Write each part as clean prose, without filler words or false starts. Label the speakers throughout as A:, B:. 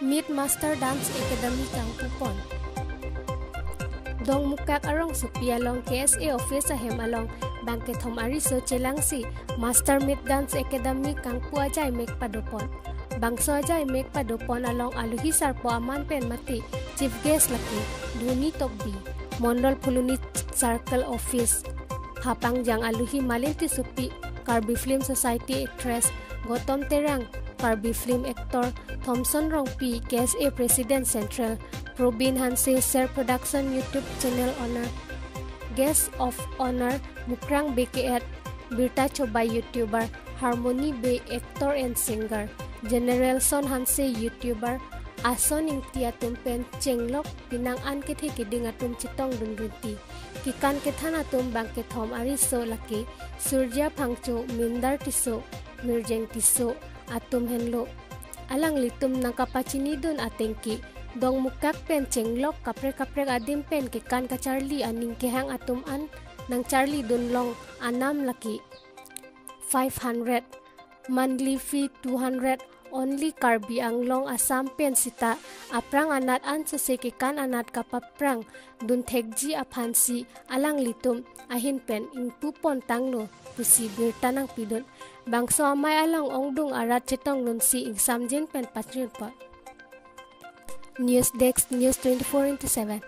A: Meet Master Dance Academy Kangpupon. Dong mukak arong supia long KSA office ahem along bangke thom ariso chelangsi Master Meet Dance Academy Kangpu ajay mek padopon. Bangso ajay mek padopon along aluhi sarpo aman pen mati chief guest laki Duni Tokbi Mondol Puluni Circle Office Hapangjang aluhi malinti supi Karbi Film Society actress Gotom Terang Karbi Film actor Thompson Rongpi KSA President Central Probin Hanse Share Production YouTube channel owner Guest of Honor Mukrang BKR Birta Chobay YouTuber Harmony Bay actor and singer General Son Hanse YouTuber Ason Ingtia Tumpen Chenglok Pinang An Kethe Kiding Atum Chitong Dunrunti Kikan Kethan Atum Bangket Hom Ariso Laki Surja Pangcho Mindar Tiso Mirjeng Tiso Atum Henlo Alang litum nang kapachini dun atengki dong mukak pen chenglok kaprek adim pen kikan ka Charlie aning kehang atum an nang Charlie dun long anam laki 500 monthly fee 200 only Karbi ang long asam pen sita aprang anat an susekikan anat kapaprang dun thegji aphansi alang litum ahin pen ingpu pon tangno pusi birta nang pidon bangso amay alang ongdung arat chetong nun si ing samjin pen patrin pa News Desk News 24/7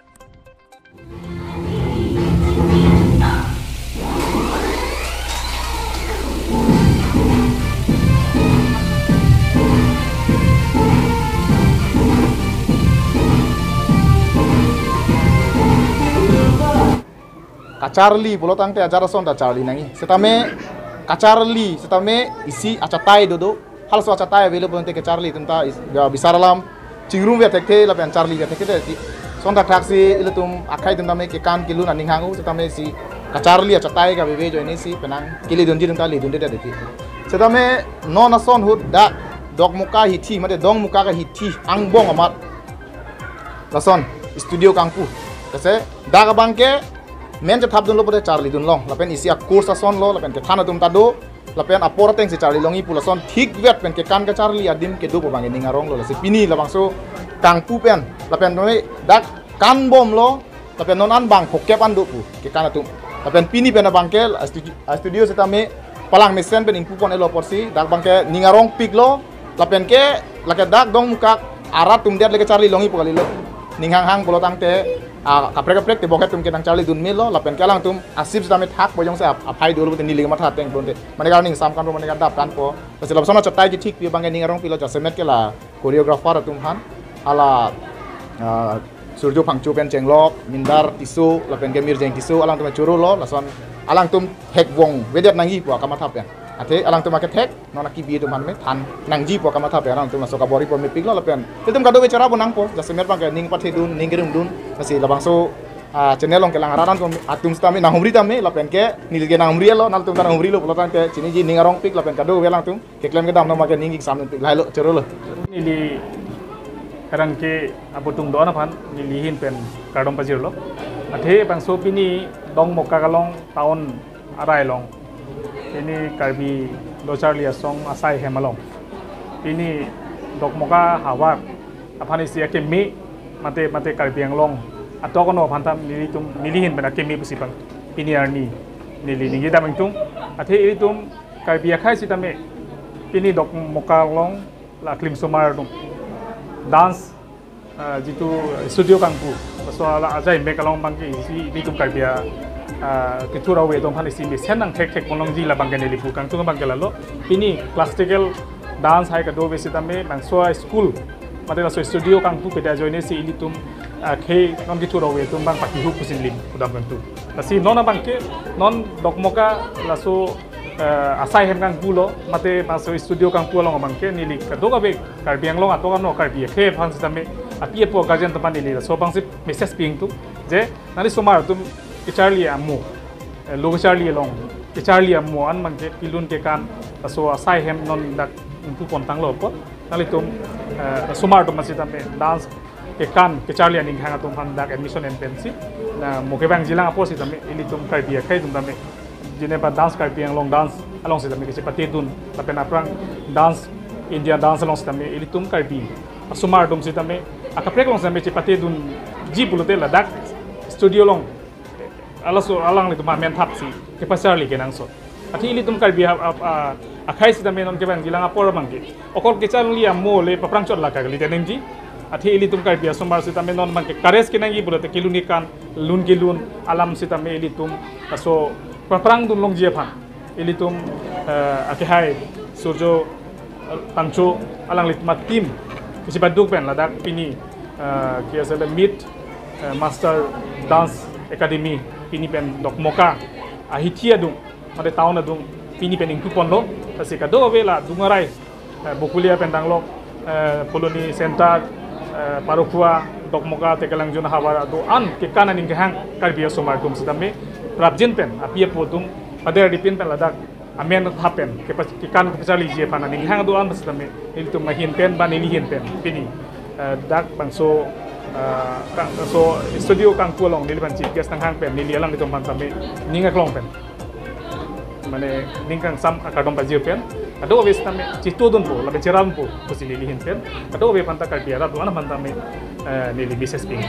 B: Charlie bolot angte acara son da Charlie nangi setame Charlie setame isi acatai dodo hal so acatai available ante Charlie tenta bisaralam cingrum ya tekte la pen Charlie ya tekte son da taxi ilutum akai tenta me ke kan kilun aning hangu setame si Charlie acatai ga bebe jo ini si penang kili donji tenta li donde da deki setame non son hud da dog muka hiti mate dong muka ka hiti angbong amat lason studio kangpu kase da ka bangke men jab thap dun lo pada Charlie dun long lapen isi a course ason lo lapen ke thana tum tado lapen apor teng si Charlie longi pulason thik vet pen ke kan ka Charlie adim ke do bang ni ngarong lo se pini la bangso kangpu pen lapen noi dak kan bom lo lapen non an bang khokep an do pu ke kan atum lapen pini pen bangkel studio setame palang mesen pen ingpu pon elo porsi dak bangke ni ngarong pik lo lapen ke laket dak dong muka arat tum det le ke Charlie longi pu kali lo ninghang hang bolotang te kaprek te boket tum ke nang Charlie dun milo lapen kalang tum asip same thak bojong se apai dulu te niling matha teng bonte mane gar ning sam kan mane gar dap kan po te lab sona chatai ki thik pi bange ning arong pilo jasemet ke la choreographer tum han ala surjo phangchu pen chenglok mindar tisu lapen ke mirjeng tisu alang tum churu lo lason alang tum hek wong wedet nangi po kamatha pen ate alang tum ke thek nona ki bi tum han me than nangji po kamatha pen alang tum soka bori po me pik lo lapen tum kado becara bonang po jasemet bang ke ning pathe dun ning gerung dun masih labang so channel long kelang araran tum atum stame na humri tame lapen ke nilge na humri lo nal tum na humri lo polotan ke chini ji ning arong pik lapen kado welang tum ke klem ke dam no ma ke ning sam pik lai lo chero lo
C: nili karang ke abutung do na phan nili hin pen kardom pajir lo athe bang so pini dong mokka kalong taun arai long ini Karbi do Charlie song asai hemalong ini dok mokka hawar aphani sia ke mi mate Karbi ang long atau kono phantam nilihin bena kemi pusipang piniarni nili ningi damang tum athe iri tum Karbi akhai sitame pini dok moka long la klim somar tum dance jitu studio kangpu soala ajai mekalong bangki si ni tum Karbi ketura we tum phani simi senang tek kolong ji la bangke nili pukang tum bangke lalo pini classical dance hai ka do be sitame bang so school mate la so studio kangpu peda joine si ini tum ke non gitu rawe tum bang paki hu pusin lim udam bentuasi non abang ke non dok moka la so asai hem kang pulo mate maso studio kang pulo ngabang ke nili ka do be Karbi ang long ato kan no Karbi ke phan sitame api po gajen teman nili so bang si message ping tu je nali somar tum ke Charlie amu lo Charlie long ke Charlie amu an mang ke pilun ke kan so asai hem non dak impu pontang lo po nali tum somar tum masitame dance ke kan ke Charlie aning hanga tum han dak admission and pensi na mo ke bang jilang apo si tame ili tum Karbi khai tum tame jine pa dance Karbi ang long dance along si tame ke pati dun tapen aprang dance India dance along si tame ili tum Karbi sumar dum sitame akaprek long sampe cipate dun ji bulute ladak studio long alang li tuma men thap si ke pasar li kenang so athi ili tum kar bi akhai sitame non ke bang gilang apor mangki okol ke chalung li ammo le paprang chot la ka li teneng ji athi ili tum kar bi sumar sitame non mangke kares kenang gi bulate kiluni kan lun gilun alam sitame ili tum so paprang dun long ji phan ili tum akhai surjo tangcho alang li tuma tim kisi baduk pen ladak pini kiasa mid master dance academy pini pen dok moka ahitia dung ade tahun dung pini pen ingku pon lo kasi kado vela dungarai bokulia pen dang lo poloni center parokua dok moka tekelang juna hawara do an ke kanan ing hang karbia somar tum sidame prabjin pen apia podum ade dipin pen ladak amen happen ke kan pasali je pana ning hang do an sidame il tum mahin pen ban ilihin pen pini dak bangso so studio kang pualong nili ban chief guest tang hang pen nili alang ditom ban tame ninga klong pen mane ningkang sam akadom bajir pen ado wes tame chitu don po labe cheram po kusi nili hin pen ado we panta karbia ra do an ban tame nili bises ping